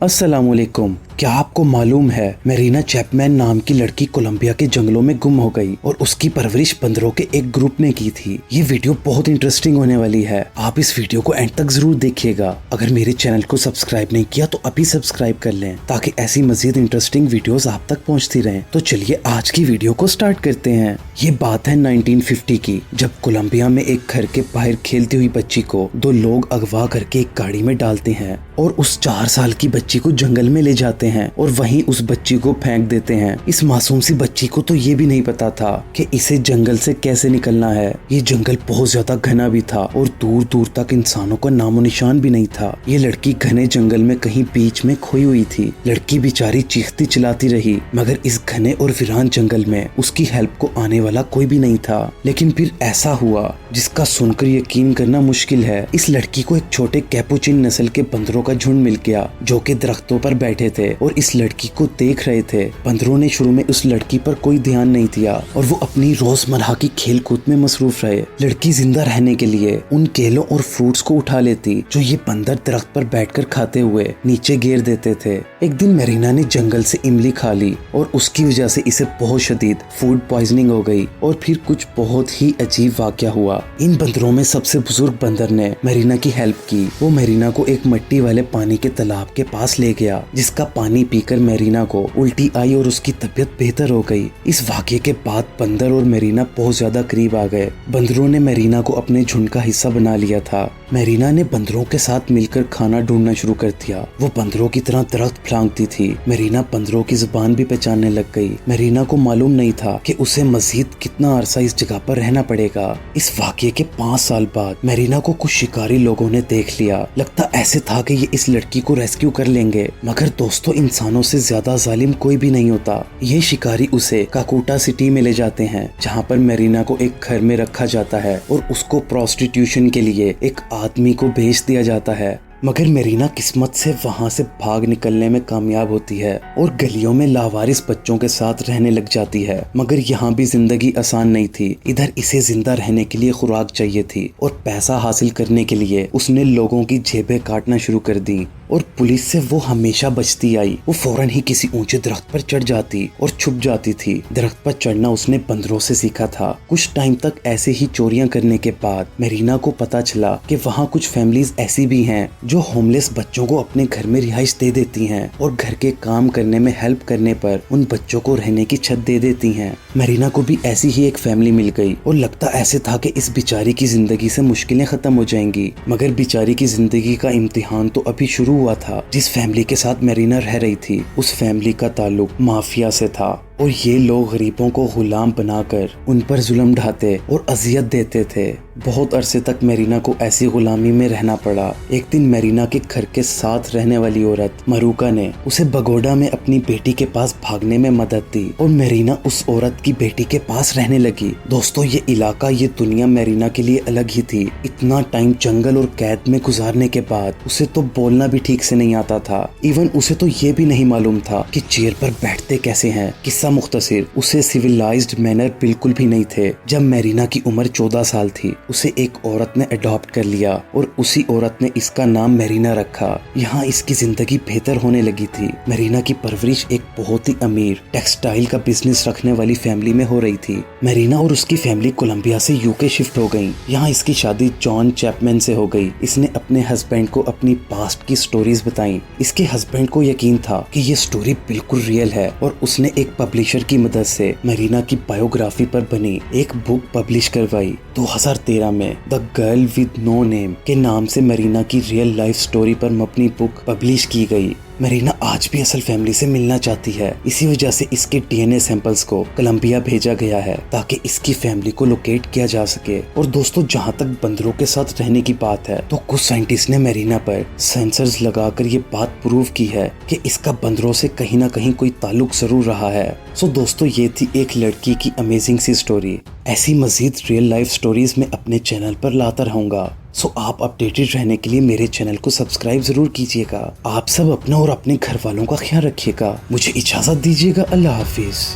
अस्सलामुअलैकुम। क्या आपको मालूम है मेरीना चैपमैन नाम की लड़की कोलंबिया के जंगलों में गुम हो गई और उसकी परवरिश बंदरों के एक ग्रुप ने की थी। ये वीडियो बहुत इंटरेस्टिंग होने वाली है। आप इस वीडियो को एंड तक जरूर देखिएगा। अगर मेरे चैनल को सब्सक्राइब नहीं किया तो अभी सब्सक्राइब कर लें ताकि ऐसी मजीद इंटरेस्टिंग वीडियोस आप तक पहुंचती रहें। तो चलिए आज की वीडियो को स्टार्ट करते हैं। ये बात है 1950 की, जब कोलंबिया में एक घर के बाहर खेलती हुई बच्ची को दो लोग अगवा करके एक गाड़ी में डालते हैं और उस 4 साल की बच्ची को जंगल में ले जाते हैं और वहीं उस बच्ची को फेंक देते हैं। इस मासूम सी बच्ची को तो ये भी नहीं पता था कि इसे जंगल से कैसे निकलना है। ये जंगल बहुत ज्यादा घना भी था और दूर दूर तक इंसानों का नामो निशान भी नहीं था। ये लड़की घने जंगल में कहीं बीच में खोई हुई थी। लड़की बेचारी चीखती चिल्लाती रही, मगर इस घने और वीरान जंगल में उसकी हेल्प को आने वाला कोई भी नहीं था। लेकिन फिर ऐसा हुआ जिसका सुनकर यकीन करना मुश्किल है। इस लड़की को एक छोटे कैपुचिन नस्ल के बंदरों का झुंड मिल गया जो कि दरख्तों पर बैठे थे और इस लड़की को देख रहे थे। बंदरों ने शुरू में उस लड़की पर कोई ध्यान नहीं दिया और वो अपनी रोजमर्रा की खेल कूद में मसरूफ रहे। लड़की जिंदा रहने के लिए उन केलों और फ्रूट्स को उठा लेती जो ये बंदर दरख्त पर बैठकर खाते हुए नीचे गिर देते थे। एक दिन मेरीना ने जंगल से इमली खा ली और उसकी वजह से इसे बहुत शदीद फूड पॉइजनिंग हो गई और फिर कुछ बहुत ही अजीब वाकया हुआ। इन बंदरों में सबसे बुजुर्ग बंदर ने मेरीना की हेल्प की। वो मेरीना को एक मिट्टी वाले पानी के तालाब के पास ले गया, जिसका पानी पीकर मेरीना को उल्टी आई और उसकी तबीयत बेहतर हो गई। इस वाकये के बाद बंदर और मेरीना बहुत ज्यादा करीब आ गए। बंदरों ने मेरीना को अपने झुंड का हिस्सा बना लिया था। मेरीना ने बंदरों के साथ मिलकर खाना ढूंढना शुरू कर दिया। वो बंदरों की तरह दरख्त फलांगती थी। मेरीना बंदरों की जुबान भी पहचानने लग गई। मेरीना को मालूम नहीं था कि उसे मजीद कितना अरसा इस जगह पर रहना पड़ेगा। इस वाकये के 5 साल बाद मेरीना को कुछ शिकारी लोगों ने देख लिया। लगता ऐसे था कि ये इस लड़की को रेस्क्यू कर लेंगे, मगर दोस्तों इंसानों से ज्यादा जालिम कोई भी नहीं होता। ये शिकारी उसे काकुटा सिटी में ले जाते हैं, जहाँ पर मेरीना को एक घर में रखा जाता है और उसको प्रोस्टिट्यूशन के लिए एक आदमी को भेज दिया जाता है। मगर मेरीना किस्मत से वहाँ से भाग निकलने में कामयाब होती है और गलियों में लावारिस बच्चों के साथ रहने लग जाती है। मगर यहाँ भी जिंदगी आसान नहीं थी। इधर इसे जिंदा रहने के लिए खुराक चाहिए थी और पैसा हासिल करने के लिए उसने लोगों की जेबें काटना शुरू कर दी और पुलिस से वो हमेशा बचती आई। वो फौरन ही किसी ऊंचे दरख्त पर चढ़ जाती और छुप जाती थी। दरख्त पर चढ़ना उसने बंदरों से सीखा था। कुछ टाइम तक ऐसे ही चोरियां करने के बाद मेरीना को पता चला कि वहाँ कुछ फैमिलीज ऐसी भी हैं जो होमलेस बच्चों को अपने घर में रिहाइश दे देती हैं और घर के काम करने में हेल्प करने पर उन बच्चों को रहने की छत दे देती हैं। मेरीना को भी ऐसी ही एक फैमिली मिल गई और लगता ऐसे था कि इस बेचारी की जिंदगी से मुश्किलें खत्म हो जाएंगी। मगर बेचारी की जिंदगी का इम्तिहान तो अभी शुरू हुआ था। जिस फैमिली के साथ मेरीना रह रही थी उस फैमिली का ताल्लुक माफिया से था और ये लोग गरीबों को गुलाम बनाकर उन पर जुल्म ढाते और अजियत देते थे। बहुत अरसे तक मेरीना को ऐसी गुलामी में रहना पड़ा। एक दिन मेरीना के घर के साथ रहने वाली औरत मरूका ने उसे बगोडा में अपनी बेटी के पास भागने में मदद दी और मेरीना उस औरत की बेटी के पास रहने लगी। दोस्तों ये इलाका, ये दुनिया मेरीना के लिए अलग ही थी। इतना टाइम जंगल और कैद में गुजारने के बाद उसे तो बोलना भी ठीक से नहीं आता था। इवन उसे तो ये भी नहीं मालूम था कि चेयर पर बैठते कैसे हैं। किस्सा मुख्तसिर, उसे सिविलाइज्ड मैनर बिल्कुल भी नहीं थे। जब मेरीना की उम्र 14 साल थी उसे एक औरत ने अडॉप्ट कर लिया और उसी औरत ने इसका नाम मेरीना रखा। यहाँ इसकी जिंदगी बेहतर होने लगी थी। मेरीना की परवरिश एक बहुत ही अमीर टेक्सटाइल का बिजनेस रखने वाली फैमिली में हो रही थी। मेरीना और उसकी फैमिली कोलंबिया से यूके शिफ्ट हो गई। यहाँ इसकी शादी जॉन चैपमैन से हो गई। इसने अपने हस्बैंड को अपनी पास्ट की स्टोरीज बताई। इसके हस्बैंड को यकीन था कि ये स्टोरी बिल्कुल रियल है और उसने एक पब्लिशर की मदद से मेरीना की बायोग्राफी पर बनी एक बुक पब्लिश करवाई। 2013 में the girl with no name के नाम से मेरीना की रियल लाइफ स्टोरी पर मबनी बुक पब्लिश की गई। मेरीना आज भी असल फैमिली से मिलना चाहती है। इसी वजह से इसके डीएनए सैंपल्स को कोलंबिया भेजा गया है ताकि इसकी फैमिली को लोकेट किया जा सके। और दोस्तों जहाँ तक बंदरों के साथ रहने की बात है तो कुछ साइंटिस्ट ने मेरीना पर सेंसर्स लगाकर ये बात प्रूव की है कि इसका बंदरों से कहीं ना कहीं कोई ताल्लुक जरूर रहा है। सो दोस्तों ये थी एक लड़की की अमेजिंग सी स्टोरी। ऐसी मजीद रियल लाइफ स्टोरीज में अपने चैनल पर लाता रहूंगा। सो आप अपडेटेड रहने के लिए मेरे चैनल को सब्सक्राइब जरूर कीजिएगा। आप सब अपना और अपने घर वालों का ख्याल रखिएगा। मुझे इजाजत दीजिएगा। अल्लाह हाफिज।